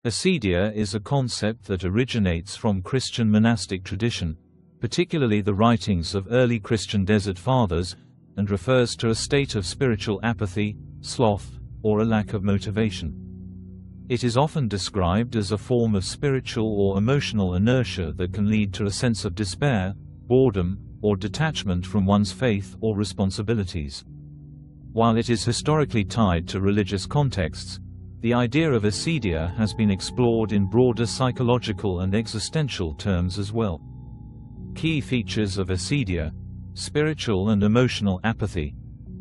Acedia is a concept that originates from Christian monastic tradition, particularly the writings of early Christian desert fathers, and refers to a state of spiritual apathy, sloth, or a lack of motivation. It is often described as a form of spiritual or emotional inertia that can lead to a sense of despair, boredom, or detachment from one's faith or responsibilities. While it is historically tied to religious contexts, the idea of acedia has been explored in broader psychological and existential terms as well. Key features of acedia: spiritual and emotional apathy.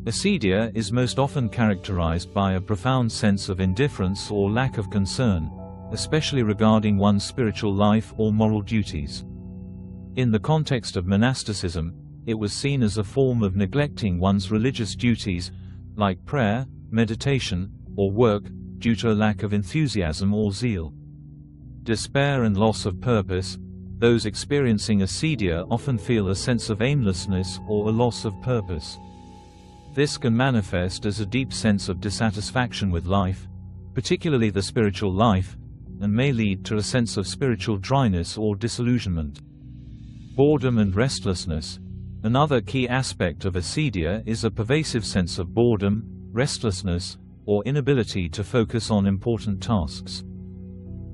Acedia is most often characterized by a profound sense of indifference or lack of concern, especially regarding one's spiritual life or moral duties. In the context of monasticism, it was seen as a form of neglecting one's religious duties, like prayer, meditation, or work, due to a lack of enthusiasm or zeal. Despair and loss of purpose. Those experiencing acedia often feel a sense of aimlessness or a loss of purpose. This can manifest as a deep sense of dissatisfaction with life, particularly the spiritual life, and may lead to a sense of spiritual dryness or disillusionment. Boredom and restlessness. Another key aspect of acedia is a pervasive sense of boredom, restlessness, or inability to focus on important tasks.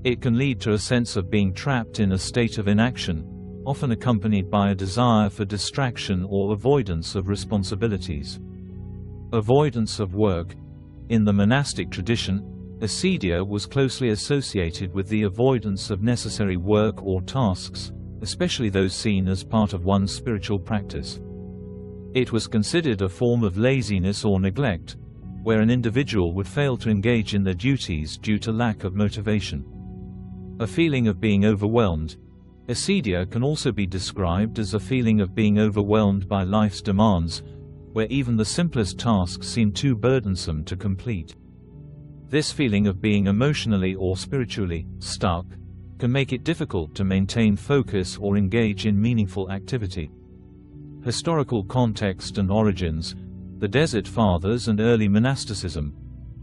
It can lead to a sense of being trapped in a state of inaction, often accompanied by a desire for distraction or avoidance of responsibilities. Avoidance of work. In the monastic tradition, acedia was closely associated with the avoidance of necessary work or tasks, especially those seen as part of one's spiritual practice. It was considered a form of laziness or neglect, where an individual would fail to engage in their duties due to lack of motivation. A feeling of being overwhelmed. Acedia can also be described as a feeling of being overwhelmed by life's demands, where even the simplest tasks seem too burdensome to complete. This feeling of being emotionally or spiritually stuck can make it difficult to maintain focus or engage in meaningful activity. Historical context and origins. The Desert Fathers and early monasticism.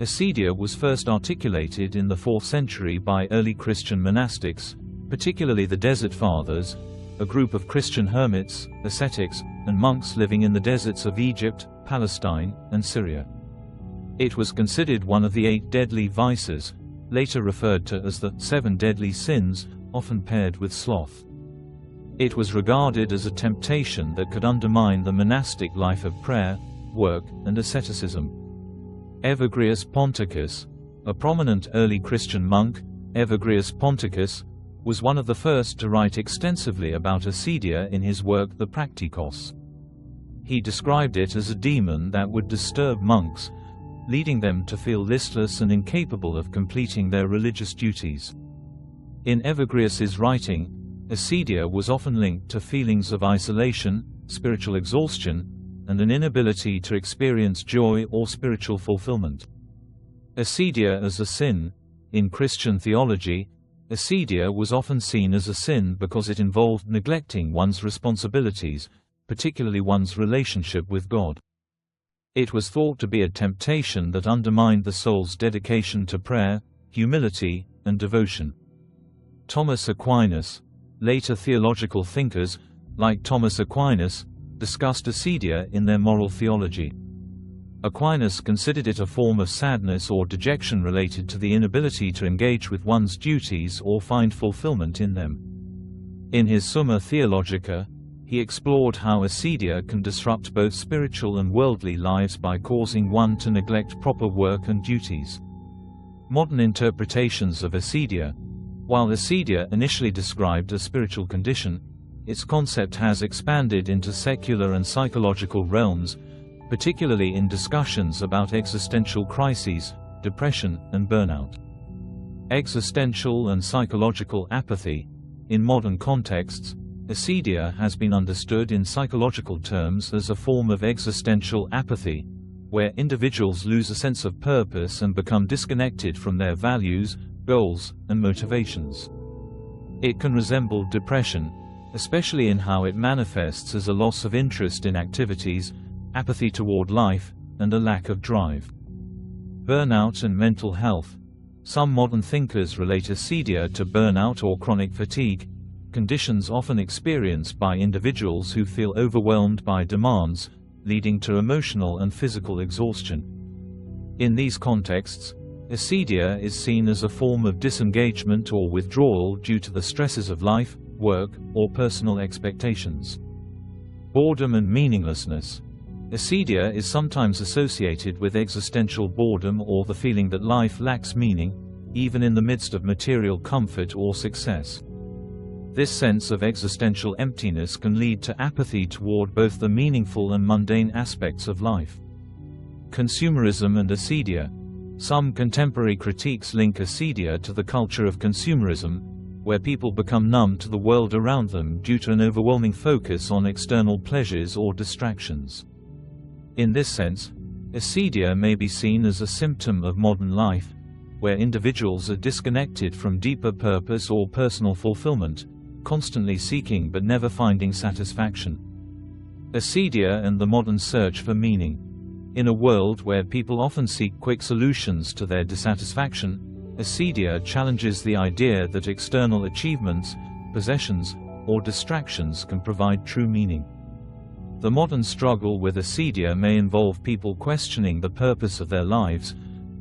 Acedia was first articulated in the 4th century by early Christian monastics, particularly the Desert Fathers, a group of Christian hermits, ascetics, and monks living in the deserts of Egypt, Palestine, and Syria. It was considered one of the 8 deadly vices, later referred to as the 7 deadly sins, often paired with sloth. It was regarded as a temptation that could undermine the monastic life of prayer, work, and asceticism. Evagrius Ponticus, a prominent early Christian monk, Evagrius Ponticus, was one of the first to write extensively about acedia in his work The Practicos. He described it as a demon that would disturb monks, leading them to feel listless and incapable of completing their religious duties. In Evagrius's writing, acedia was often linked to feelings of isolation, spiritual exhaustion, and an inability to experience joy or spiritual fulfillment. Acedia as a sin. In Christian theology, acedia was often seen as a sin because it involved neglecting one's responsibilities, particularly one's relationship with God. It was thought to be a temptation that undermined the soul's dedication to prayer, humility, and devotion. Thomas Aquinas. Later theological thinkers, like Thomas Aquinas, discussed acedia in their moral theology. Aquinas considered it a form of sadness or dejection related to the inability to engage with one's duties or find fulfillment in them. In his Summa Theologica, he explored how acedia can disrupt both spiritual and worldly lives by causing one to neglect proper work and duties. Modern interpretations of acedia. While acedia initially described a spiritual condition, its concept has expanded into secular and psychological realms, particularly in discussions about existential crises, depression, and burnout. Existential and psychological apathy. In modern contexts, acedia has been understood in psychological terms as a form of existential apathy, where individuals lose a sense of purpose and become disconnected from their values, goals, and motivations. It can resemble depression, especially in how it manifests as a loss of interest in activities, apathy toward life, and a lack of drive. Burnout and mental health. Some modern thinkers relate acedia to burnout or chronic fatigue, conditions often experienced by individuals who feel overwhelmed by demands, leading to emotional and physical exhaustion. In these contexts, acedia is seen as a form of disengagement or withdrawal due to the stresses of life, work, or personal expectations. Boredom and meaninglessness. Acedia is sometimes associated with existential boredom or the feeling that life lacks meaning, even in the midst of material comfort or success. This sense of existential emptiness can lead to apathy toward both the meaningful and mundane aspects of life. Consumerism and acedia. Some contemporary critiques link acedia to the culture of consumerism, where people become numb to the world around them due to an overwhelming focus on external pleasures or distractions. In this sense, acedia may be seen as a symptom of modern life, where individuals are disconnected from deeper purpose or personal fulfillment, constantly seeking but never finding satisfaction. Acedia and the modern search for meaning. In a world where people often seek quick solutions to their dissatisfaction, acedia challenges the idea that external achievements, possessions, or distractions can provide true meaning. The modern struggle with acedia may involve people questioning the purpose of their lives,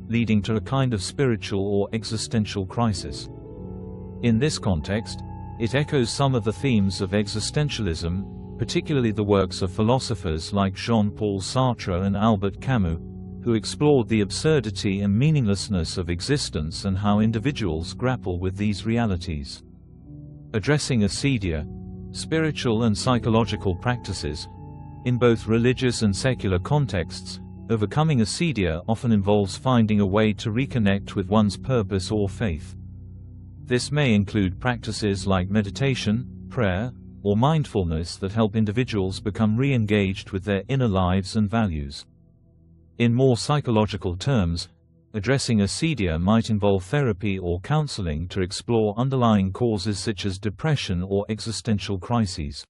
leading to a kind of spiritual or existential crisis. In this context, it echoes some of the themes of existentialism, particularly the works of philosophers like Jean-Paul Sartre and Albert Camus, who explored the absurdity and meaninglessness of existence and how individuals grapple with these realities. Addressing acedia. Spiritual and psychological practices. In both religious and secular contexts, overcoming acedia often involves finding a way to reconnect with one's purpose or faith. This may include practices like meditation, prayer, or mindfulness that help individuals become re-engaged with their inner lives and values. In more psychological terms, addressing acedia might involve therapy or counseling to explore underlying causes such as depression or existential crises.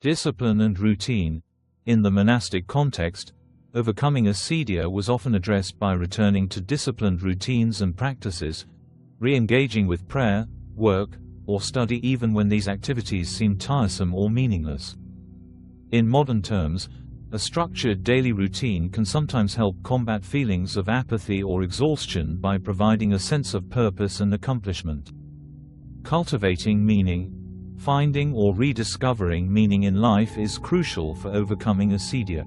Discipline and routine. In the monastic context, overcoming acedia was often addressed by returning to disciplined routines and practices, re-engaging with prayer, work, or study even when these activities seem tiresome or meaningless. In modern terms, a structured daily routine can sometimes help combat feelings of apathy or exhaustion by providing a sense of purpose and accomplishment. Cultivating meaning. Finding or rediscovering meaning in life is crucial for overcoming acedia.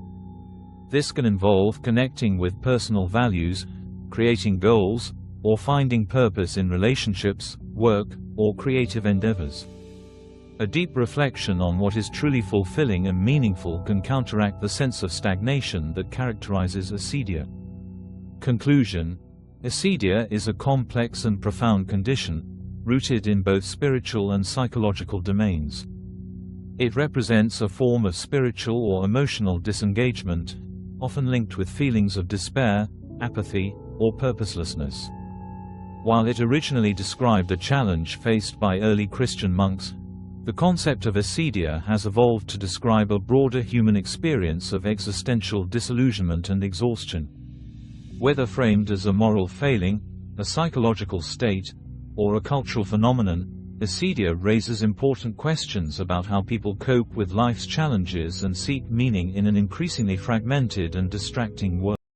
This can involve connecting with personal values, creating goals, or finding purpose in relationships, work, or creative endeavors. A deep reflection on what is truly fulfilling and meaningful can counteract the sense of stagnation that characterizes acedia. Conclusion. Acedia is a complex and profound condition, rooted in both spiritual and psychological domains. It represents a form of spiritual or emotional disengagement, often linked with feelings of despair, apathy, or purposelessness. While it originally described a challenge faced by early Christian monks, the concept of acedia has evolved to describe a broader human experience of existential disillusionment and exhaustion. Whether framed as a moral failing, a psychological state, or a cultural phenomenon, acedia raises important questions about how people cope with life's challenges and seek meaning in an increasingly fragmented and distracting world.